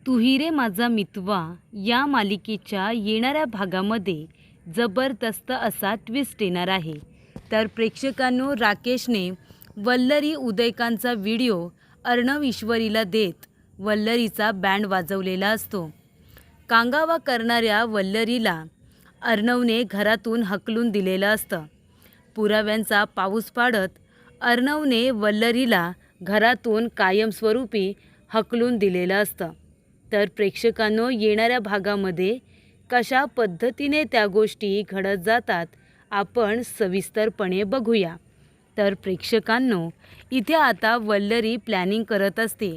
तू ही रे माझा मितवा या मालिकेच्या येणाऱ्या भागामध्ये जबरदस्त असा ट्विस्ट येणार आहे। तर प्रेक्षकांनो, राकेशने वल्लरी उदयकांचा व्हिडिओ अर्णव ईश्वरीला देत वल्लरीचा बँड वाजवलेला असतो। कांगावा करणाऱ्या वल्लरीला अर्णवने घरातून हकलून दिलेलं असतं। पुराव्यांचा पाऊस पाडत अर्णवने वल्लरीला घरातून कायमस्वरूपी हकलून दिलेलं असतं। तर प्रेक्षकांनो, येणाऱ्या भागामध्ये कशा पद्धतीने त्या गोष्टी घडत जातात आपण सविस्तरपणे बघूया। तर प्रेक्षकांनो, इथे आता वल्लरी प्लॅनिंग करत असते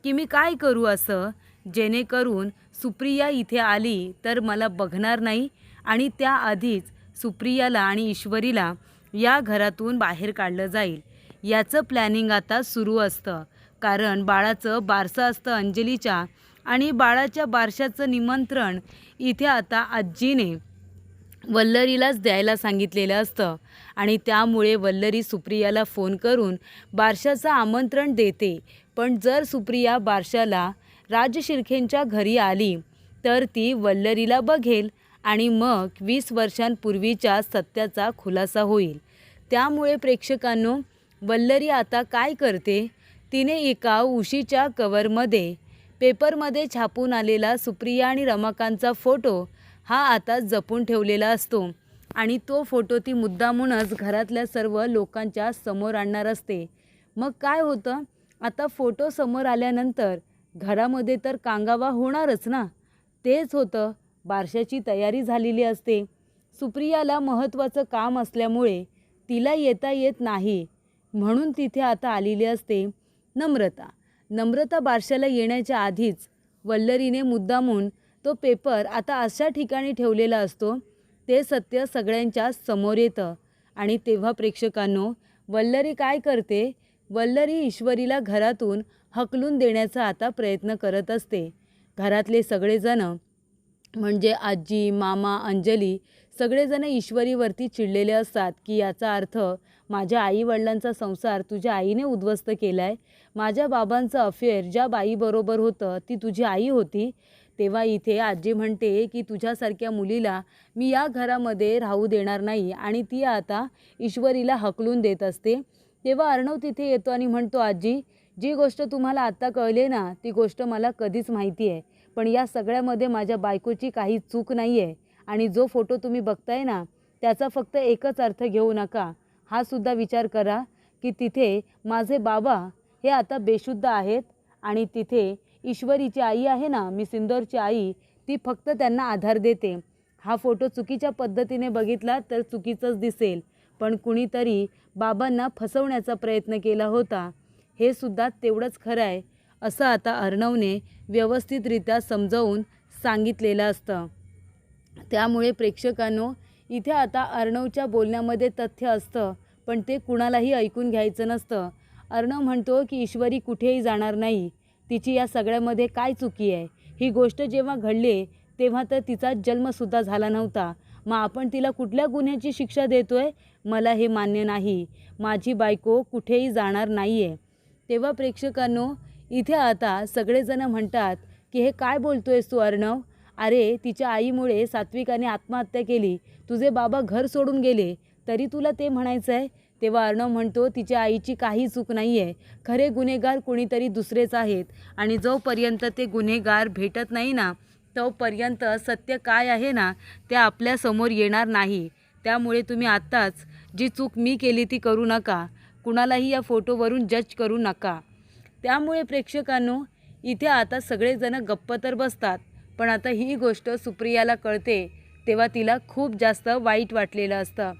की मी काय करू असं जेणेकरून सुप्रिया इथे आली तर मला बघणार नाही आणि त्याआधीच सुप्रियाला आणि ईश्वरीला या घरातून बाहेर काढलं जाईल। याचं प्लॅनिंग आता सुरू असतं, कारण बाळाचं बारसं असतं अंजलीच्या आणि बाळाच्या बारशाचं निमंत्रण इथे आता आजीने वल्लरीलाच द्यायला सांगितलेलं असतं आणि त्यामुळे वल्लरी सुप्रियाला फोन करून बारशाचं आमंत्रण देते। पण जर सुप्रिया बारशाला राजशिर्केंच्या घरी आली तर ती वल्लरीला बघेल आणि मग 20 वर्षांपूर्वीच्या सत्याचा खुलासा होईल। त्यामुळे प्रेक्षकांनो, वल्लरी आता काय करते, तिने एका उशीच्या कवरमध्ये पेपरमध्ये छापून आलेला सुप्रिया आणि रमाकांतचा फोटो हा आता जपून ठेवलेला असतो आणि तो फोटो ती मुद्दामूनच घरातल्या सर्व लोकांच्या समोर आणणार असते। मग काय होतं, आता फोटो समोर आल्यानंतर घरामध्ये तर कांगावा होणारच ना। तेच होतं, बारशाची तयारी झालेली असते। सुप्रियाला महत्त्वाचं काम असल्यामुळे तिला येता येत नाही, म्हणून तिथे आता आलेली असते नम्रता बारशाला येण्याच्या आधीच वल्लरीने मुद्दामून तो पेपर आता अशा ठिकाणी ठेवलेला असतो ते सत्य सगळ्यांच्या समोर येतं। आणि तेव्हा प्रेक्षकांनो, वल्लरी काय करते, वल्लरी ईश्वरीला घरातून हकलून देण्याचा आता प्रयत्न करत असते। घरातले सगळेजण म्हणजे आजी, मामा, अंजली सगळेजण ईश्वरीवरती चिडलेले असतात की याचा अर्थ माझ्या आईवडिलांचा संसार तुझ्या आईने उद्ध्वस्त केला आहे। माझ्या बाबांचं अफेअर ज्या बाईबरोबर होतं ती तुझी आई होती। तेव्हा इथे आजी म्हणते की तुझ्यासारख्या मुलीला मी या घरामध्ये राहू देणार नाही आणि ती आता ईश्वरीला हकलून देत असते। तेव्हा अर्णव तिथे येतो आणि म्हणतो, आजी, जी गोष्ट तुम्हाला आत्ता कळली ना ती गोष्ट मला कधीच माहिती आहे, पण या सगळ्यामध्ये माझ्या बायकोची काही चूक नाही आहे आणि जो फोटो तुम्ही बघताय ना त्याचा फक्त एकच अर्थ घेऊ नका, हा सुद्धा विचार करा की तिथे माझे बाबा हे आता बेशुद्ध आहेत आणि तिथे ईश्वरीची आई आहे ना, मी सिंदूरची आई, ती फक्त त्यांना आधार देते। हा फोटो चुकीच्या पद्धतीने बघितला तर चुकीचंच दिसेल, पण कुणीतरी बाबांना फसवण्याचा प्रयत्न केला होता, हे सुद्धा तेवढंच खरं आहे असं आता अर्णवने व्यवस्थितरित्या समजावून सांगितलेलं असतं। त्यामुळे प्रेक्षकांनो, इथे आता अर्णवच्या बोलण्यामध्ये तथ्य असतं, पण ते कुणालाही ऐकून घ्यायचं नसतं। अर्णव म्हणतो की ईश्वरी कुठेही जाणार नाही, तिची या सगळ्यामध्ये काय चुकी आहे, ही गोष्ट जेव्हा घडली तेव्हा तर तिचा जन्मसुद्धा झाला नव्हता, मग आपण तिला कुठल्या गुन्ह्याची शिक्षा देतोय, मला हे मान्य नाही, माझी बायको कुठेही जाणार नाही आहे। तेव्हा प्रेक्षकांनो, इथे आता सगळेजण म्हणतात की हे काय बोलतोयस तू अर्णव, अरे तिच्या आईमुळे सात्विकाने आत्महत्या केली, तुझे बाबा घर सोडून गेले, तरी तुला ते म्हणायचं आहे। तेव्हा अर्णव म्हणतो तिच्या आईची काही चूक नाही आहे, खरे गुन्हेगार कुणीतरी दुसरेच आहेत आणि जोपर्यंत ते गुन्हेगार भेटत नाही ना तोपर्यंत सत्य काय आहे ना ते आपल्यासमोर येणार नाही। त्यामुळे तुम्ही आत्ताच जी चूक मी केली ती करू नका, कुणालाही या फोटोवरून जज करू नका। त्यामुळे प्रेक्षकांनो, इथे आता सगळेजण गप्प तर बसतात, पण आता ही गोष्ट सुप्रियाला कळते तेव्हा तिला खूप जास्त वाईट वाटलेलं असतं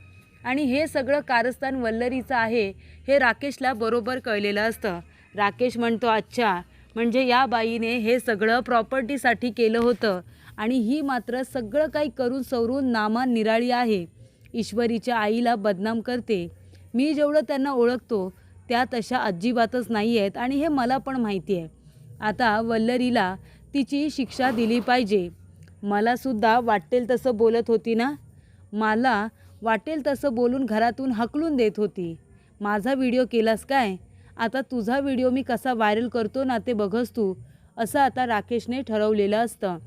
आणि हे सगळं कारस्थान वल्लरीचं आहे हे राकेशला बरोबर कळलेलं असतं। राकेश म्हणतो, अच्छा, म्हणजे या बाईने हे सगळं प्रॉपर्टीसाठी केलं होतं आणि ही मात्र सगळं काही करून सवरून नामा निराळी आहे, ईश्वरीच्या आईला बदनाम करते। मी जेवढं त्यांना ओळखतो त्या तशा अजिबातच नाही आहेत आणि हे मला पण माहिती आहे। आता वल्लरीला तिची शिक्षा दिली पाहिजे। मलासुद्धा वाटेल तसं बोलत होती ना, मला वाटेल तसं बोलून घरातून हकलून देत होती, माझा व्हिडिओ केलास काय, आता तुझा व्हिडिओ मी कसा व्हायरल करतो ना ते बघस तू। असं आता राकेशने ठरवलेलं असतं.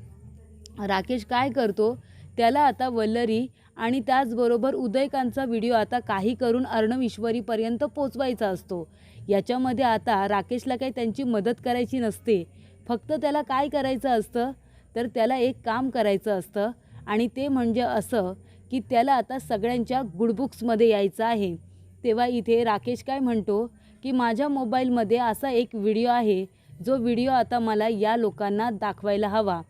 राकेश काय करतो, त्याला आता वल्लरी आणि त्याचबरोबर उदयकांतचा व्हिडिओ आता काही करून अर्णव ईश्वरीपर्यंत पोचवायचा असतो. याच्यामध्ये आता राकेशला काही त्यांची मदत करायची नसते. फक्त त्याला काय करायचं असतं, तर त्याला एक काम करायचं असतं आणि ते म्हणजे असं की त्याला आता सगळ्यांच्या गुडबुक्समध्ये यायचं आहे. तेव्हा इथे राकेश काय म्हणतो की माझ्या मोबाईलमध्ये असा एक व्हिडिओ आहे, जो व्हिडिओ आता मला या लोकांना दाखवायला हवा.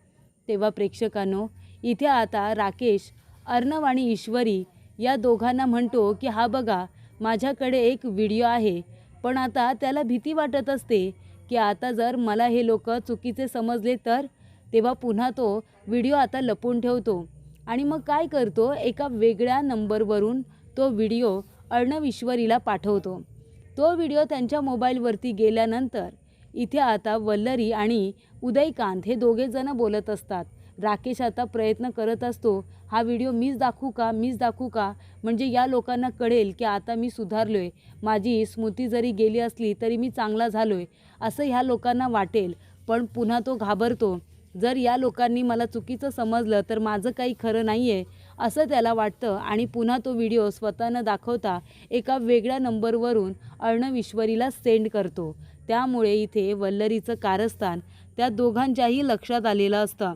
तेव्हा प्रेक्षकांनो, इथे आता राकेश अर्णव आणि ईश्वरी या दोघांना म्हणतो की हा बघा, माझ्याकडे एक व्हिडिओ आहे. पण आता त्याला भीती वाटत असते की आता जर मला हे लोक चुकीचे समजले तर. तेव्हा पुन्हा तो व्हिडिओ आता लपवून ठेवतो आणि मग काय करतो, एका वेगळ्या नंबरवरून तो व्हिडिओ अर्णव ईश्वरीला पाठवतो. तो व्हिडिओ त्यांच्या मोबाईलवरती गेल्यानंतर इथे आता वल्लरी आणि उदयकांत हे दोघेजण बोलत असतात. राकेश आता प्रयत्न करत असतो, हा व्हिडिओ मीच दाखवू का, म्हणजे या लोकांना कळेल की आता मी सुधारलो आहे, माझी स्मृती जरी गेली असली तरी मी चांगला झालो आहे असं ह्या लोकांना वाटेल. पण पुन्हा तो घाबरतो, जर या लोकांनी मला चुकीचं समजलं तर माझं काही खरं नाही आहे असं त्याला वाटतं आणि पुन्हा तो व्हिडिओ स्वतः न दाखवता एका वेगळ्या नंबरवरून अर्णव ईश्वरीला सेंड करतो. त्यामुळे इथे वल्लरीचं कारस्थान त्या दोघांच्याही लक्षात आलेलं असतं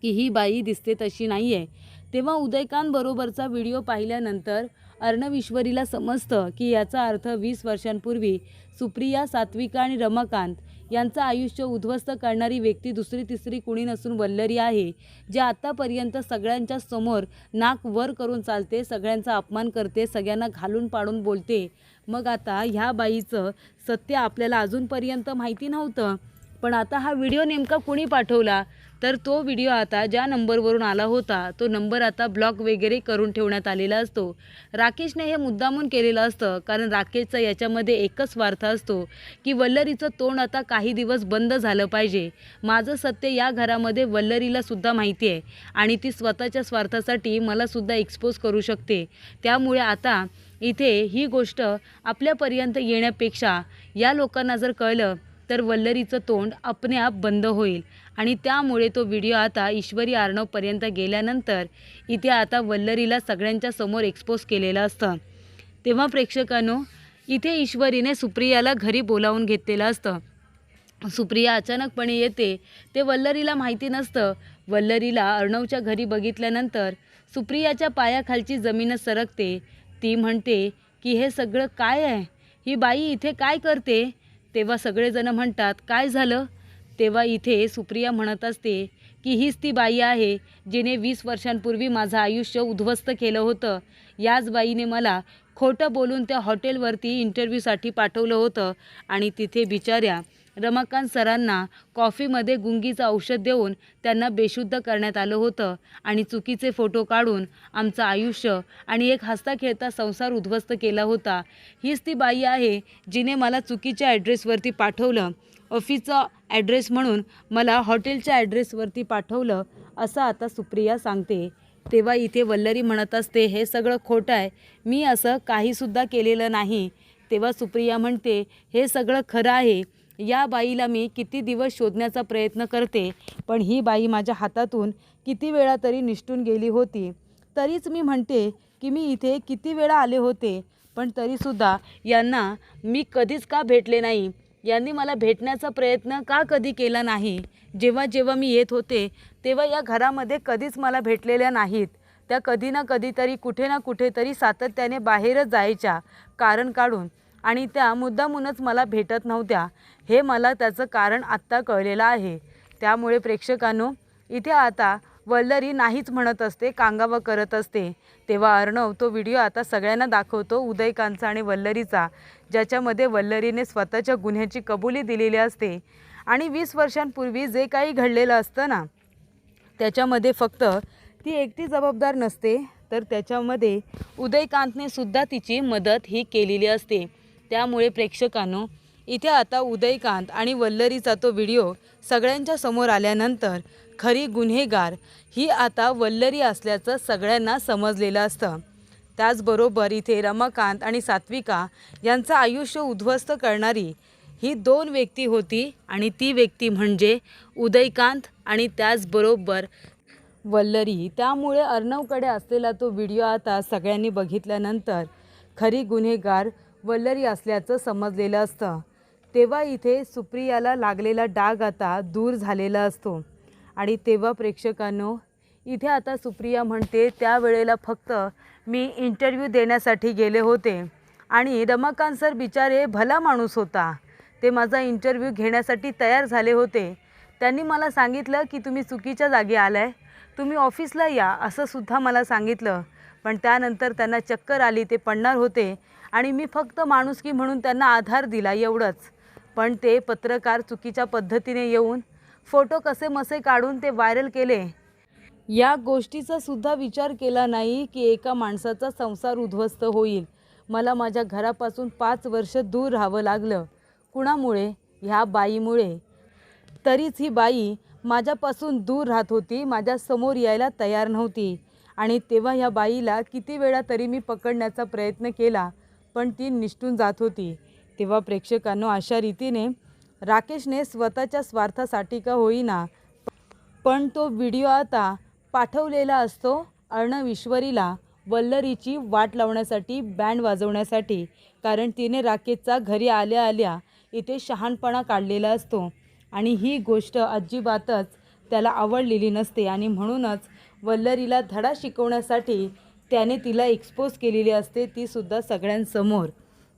की ही बाई दिसते तशी नाही आहे. तेव्हा उदयकांतबरोबरचा व्हिडिओ पाहिल्यानंतर अर्णव ईश्वरीला समजतं की याचा अर्थ 20 वर्षांपूर्वी सुप्रिया, सात्विका आणि रमाकांत यांचं आयुष्य उद्ध्वस्त करणारी व्यक्ती दुसरी तिसरी कुणी नसून वल्लरी आहे, जे आत्तापर्यंत सगळ्यांच्या समोर नाक वर करून चालते, सगळ्यांचा अपमान करते, सगळ्यांना घालून पाडून बोलते. मग आता ह्या बाईचं सत्य आपल्याला अजूनपर्यंत माहिती नव्हतं. पण आता हा व्हिडिओ नेमका कुणी पाठवला, तर तो व्हिडिओ आता ज्या नंबरवरून आला होता तो नंबर आता ब्लॉक वगैरे करून ठेवण्यात आलेला असतो. राकेशने हे मुद्दामून केलेलं असतं, कारण राकेशचा याच्यामध्ये एकच स्वार्थ असतो की वल्लरीचं तोंड आता काही दिवस बंद झालं पाहिजे. माझं सत्य या घरामध्ये वल्लरीला सुद्धा माहिती आहे आणि ती स्वतःच्या स्वार्थासाठी मला सुद्धा एक्सपोज करू शकते. त्यामुळे आता इथे ही गोष्ट आपल्यापर्यंत येण्यापेक्षा या लोकांना जर कळलं तर वल्लरीचं तोंड आपणआप बंद होईल आणि त्यामुळे तो व्हिडिओ आता ईश्वरी अर्णवपर्यंत गेल्यानंतर इथे आता वल्लरीला सगळ्यांच्या समोर एक्सपोज केलेलं असतं. तेव्हा प्रेक्षकांनो, इथे ईश्वरीने सुप्रियाला घरी बोलावून घेतलेलं असतं. सुप्रिया अचानकपणे येते, ते वल्लरीला माहिती नसतं. वल्लरीला अर्णवच्या घरी बघितल्यानंतर सुप्रियाच्या पायाखालची जमीनच सरकते. ती म्हणते की हे सगळं काय आहे, ही बाई इथे काय करते. तेव्हा सगळेजण म्हणतात काय झालं. तेव्हा इथे सुप्रिया म्हणत असते की हीच ती बाई आहे जिने 20 वर्षांपूर्वी माझं आयुष्य उद्ध्वस्त केलं होतं. याच बाईने मला खोटं बोलून त्या हॉटेलवरती इंटरव्ह्यूसाठी पाठवलं होतं आणि तिथे बिचाऱ्या रमाकांत सरांना कॉफीमध्ये गुंगीचं औषध देऊन त्यांना बेशुद्ध करण्यात आलं होतं आणि चुकीचे फोटो काढून आमचं आयुष्य आणि एक हसता खेळता संसार उद्ध्वस्त केला होता. हीच ती बाई आहे जिने मला चुकीच्या ॲड्रेसवरती पाठवलं, ऑफिसचा ॲड्रेस म्हणून मला हॉटेलच्या ॲड्रेसवरती पाठवलं असं आता सुप्रिया सांगते. तेव्हा इथे वल्लरी म्हणत असते हे सगळं खोटं आहे, मी असं काहीसुद्धा केलेलं नाही. तेव्हा सुप्रिया म्हणते हे सगळं खरं आहे, या बाईला मी किती दिवस शोधण्याचा प्रयत्न करते, पण ही बाई माझ्या हातातून किती वेळा तरी निसटून गेली होती. तरीच मी म्हणते की मी इथे किती वेळा आले होते, पण तरीसुद्धा यांना मी कधीच का भेटले नाही, यांनी मला भेटण्याचा प्रयत्न का कधी केला नाही. जेव्हा जेव्हा मी येत होते तेव्हा या घरामध्ये कधीच मला भेटलेल्या नाहीत. त्या कधी ना कधीतरी कुठे ना कुठेतरी सातत्याने बाहेरच जायच्या कारण काढून आणि त्या मुद्दामूनच मला भेटत नव्हत्या. हे मला त्याचं कारण आत्ता कळलेलं आहे. त्यामुळे प्रेक्षकांनो, इथे आता वल्लरी नाहीच म्हणत असते, कांगावा करत असते. तेव्हा अर्णव तो व्हिडिओ आता सगळ्यांना दाखवतो उदयकांतचा आणि वल्लरीचा, ज्याच्यामध्ये वल्लरीने स्वतःच्या गुन्ह्याची कबुली दिलेली असते आणि 20 वर्षांपूर्वी जे काही घडलेलं असतं ना, त्याच्यामध्ये फक्त ती एकटी जबाबदार नसते, तर त्याच्यामध्ये उदयकांतने सुद्धा तिची मदत ही केलेली असते. त्यामुळे प्रेक्षकांनो, इथे आता उदयकांत आणि वल्लरीचा तो व्हिडिओ सगळ्यांच्या समोर आल्यानंतर खरी गुन्हेगार ही आता वल्लरी असल्याचं सगळ्यांना समजलेलं असतं. त्याचबरोबर इथे रमाकांत आणि सात्विका यांचं आयुष्य उद्ध्वस्त करणारी ही 2 व्यक्ती होती आणि ती व्यक्ती म्हणजे उदयकांत आणि त्याचबरोबर वल्लरी. त्यामुळे अर्णवकडे असलेला तो व्हिडिओ आता सगळ्यांनी बघितल्यानंतर खरी गुन्हेगार वल्लरी असल्याचं समजलेलं असतं. तेव्हा इथे सुप्रियाला लागलेला डाग आता दूर झालेला असतो आणि तेव्हा प्रेक्षकांनो इथे आता सुप्रिया म्हणते त्यावेळेला फक्त मी इंटरव्ह्यू देण्यासाठी गेले होते आणि रमाकांत सर बिचारे भला माणूस होता. ते माझा इंटरव्ह्यू घेण्यासाठी तयार झाले होते. त्यांनी मला सांगितलं की तुम्ही चुकीच्या जागी आलाय, तुम्ही ऑफिसला या असं सुद्धा मला सांगितलं. पण त्यानंतर त्यांना चक्कर आली, ते पडणार होते आणि मी फक्त माणुसकी म्हणून त्यांना आधार दिला एवढंच. पण ते पत्रकार चुकीच्या पद्धतीने येऊन फोटो कसेमसे काढून ते व्हायरल केले. या गोष्टीचा सुद्धा विचार केला नाही की एका माणसाचा संसार उद्ध्वस्त होईल. मला माझ्या घरापासून 5 वर्ष दूर राहावं लागलं. कुणामुळे? ह्या बाईमुळे. तरीच ही बाई माझ्यापासून दूर राहत होती, माझ्या समोर यायला तयार नव्हती. आणि तेव्हा ह्या बाईला किती वेळा तरी मी पकडण्याचा प्रयत्न केला, पण ती निसटून जात होती. तेव्हा प्रेक्षकांनो अशा रीतीने राकेशने स्वतःच्या स्वार्थासाठी का होईना पण तो व्हिडिओ आता पाठवलेला असतो अर्णव ईश्वरीला वल्लरीची वाट लावण्यासाठी, बँड वाजवण्यासाठी. कारण तिने राकेशचा घरी आल्या आल्या इथे शहाणपणा काढलेला असतो आणि ही गोष्ट अजिबातच त्याला आवडलेली नसते आणि म्हणूनच वल्लरीला धडा शिकवण्यासाठी त्याने तिला एक्सपोज केलेली असते, ती सुद्धा सगळ्यांसमोर.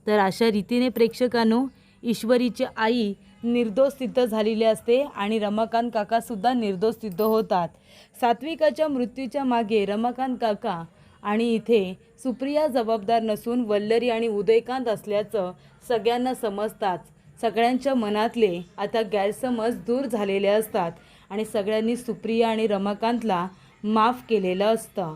तर अशा रीतीने प्रेक्षकांनो ईश्वरीची आई निर्दोष सिद्ध झालेली असते आणि रमाकांत काकासुद्धा निर्दोष सिद्ध होतात. सात्विकाच्या मृत्यूच्या मागे रमाकांत काका आणि इथे सुप्रिया जबाबदार नसून वल्लरी आणि उदयकांत असल्याचं सगळ्यांना समजतात. सगळ्यांच्या मनातले आता गैरसमज दूर झालेले असतात आणि सगळ्यांनी सुप्रिया आणि रमाकांतला माफ केलेलं असतं.